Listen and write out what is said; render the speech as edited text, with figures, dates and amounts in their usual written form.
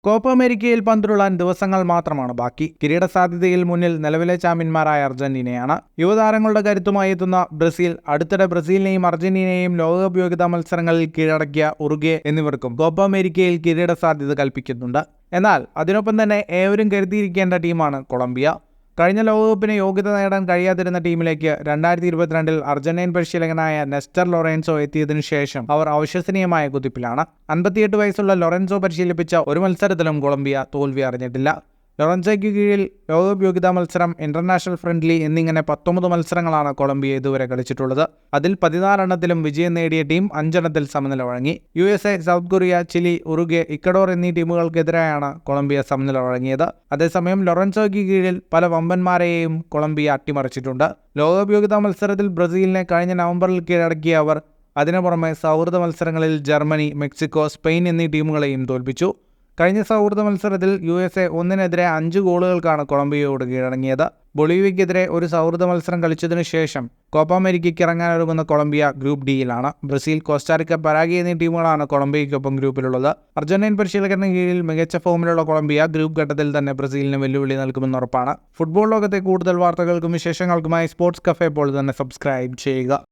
Copa അമേരിക്കയിൽ പന്തുരുളാൻ ദിവസങ്ങൾ മാത്രമാണ് ബാക്കി. കിരീട സാധ്യതയിൽ മുന്നിൽ നിലവിലെ ചാമ്പ്യന്മാരായ അർജന്റീനയാണ്. യുവതാരങ്ങളുടെ കരുത്തുമായി എത്തുന്ന ബ്രസീൽ അടുത്തിടെ ബ്രസീലിനെയും അർജന്റീനയെയും ലോകകപ്പ് യോഗ്യതാ മത്സരങ്ങളിൽ കീഴടക്കിയ ഉറുഗ്വേ എന്നിവർക്കും കോപ്പ അമേരിക്കയിൽ കിരീട സാധ്യത കൽപ്പിക്കുന്നുണ്ട്. എന്നാൽ അതിനൊപ്പം തന്നെ ഏവരും കരുതിയിരിക്കേണ്ട ടീമാണ് കൊളംബിയ. കഴിഞ്ഞ ലോകകപ്പിന് യോഗ്യത നേടാൻ കഴിയാതിരുന്ന ടീമിലേക്ക് 2022 അർജന്റീൻ പരിശീലകനായ നെസ്റ്റർ ലൊറൻസോ എത്തിയതിനു ശേഷം അവർ അവിശ്വസനീയമായ കുതിപ്പിലാണ്. 58 വയസ്സുള്ള ലൊറൻസോ പരിശീലിപ്പിച്ച ഒരു മത്സരത്തിലും കൊളംബിയ തോൽവി അറിഞ്ഞിട്ടില്ല. ലൊറൻസോയ്ക്ക് കീഴിൽ ലോകകപ്പ് യോഗ്യതാ മത്സരം, ഇന്റർനാഷണൽ ഫ്രണ്ട്ലി എന്നിങ്ങനെ 19 മത്സരങ്ങളാണ് കൊളംബിയ ഇതുവരെ കളിച്ചിട്ടുള്ളത്. അതിൽ 14 എണ്ണത്തിലും വിജയം നേടിയ ടീം 5 എണ്ണത്തിൽ സമനില വഴങ്ങി. USA, south Korea, Chile, Uruguay, Ecuador എന്നീ ടീമുകൾക്കെതിരെയാണ് കൊളംബിയ സമനില വഴങ്ങിയത്. അതേസമയം ലൊറൻസോയ്ക്ക് കീഴിൽ പല വമ്പന്മാരെയും കൊളംബിയ അട്ടിമറിച്ചിട്ടുണ്ട്. ലോകകപ്പ് യോഗ്യതാ മത്സരത്തിൽ ബ്രസീലിനെ കഴിഞ്ഞ നവംബറിൽ കീഴടക്കിയ അവർ അതിനു പുറമെ സൗഹൃദ മത്സരങ്ങളിൽ ജർമ്മനി, മെക്സിക്കോ, സ്പെയിൻ എന്നീ ടീമുകളെയും തോൽപ്പിച്ചു. കഴിഞ്ഞ സൗഹൃദ മത്സരത്തിൽ USA 1-നെതിരെ 5 ഗോളുകൾക്കാണ് കൊളംബിയയോട് കീഴടങ്ങിയത്. ബൊളീവിയയ്ക്കെതിരെ ഒരു സൗഹൃദ മത്സരം കളിച്ചതിനു ശേഷം കോപ്പ അമേരിക്കയ്ക്ക് ഇറങ്ങാനൊരുങ്ങുന്ന കൊളംബിയ ഗ്രൂപ്പ് ഡിയിലാണ്. ബ്രസീൽ, കോസ്റ്റാറിക്ക, പരാഗ്വേ എന്നീ ടീമുകളാണ് കൊളംബിയയ്ക്കൊപ്പം ഗ്രൂപ്പിലുള്ളത്. അർജന്റീൻ പരിശീലകന് കീഴിൽ മികച്ച ഫോമിലുള്ള കൊളംബിയ ഗ്രൂപ്പ് ഘട്ടത്തിൽ തന്നെ ബ്രസീലിന് വെല്ലുവിളി നൽകുമെന്ന് ഉറപ്പാണ്. ഫുട്ബോൾ ലോകത്തെ കൂടുതൽ വാർത്തകൾക്കും വിശേഷങ്ങൾക്കുമായി സ്പോർട്സ് കഫേ ഇപ്പോൾ തന്നെ സബ്സ്ക്രൈബ് ചെയ്യുക.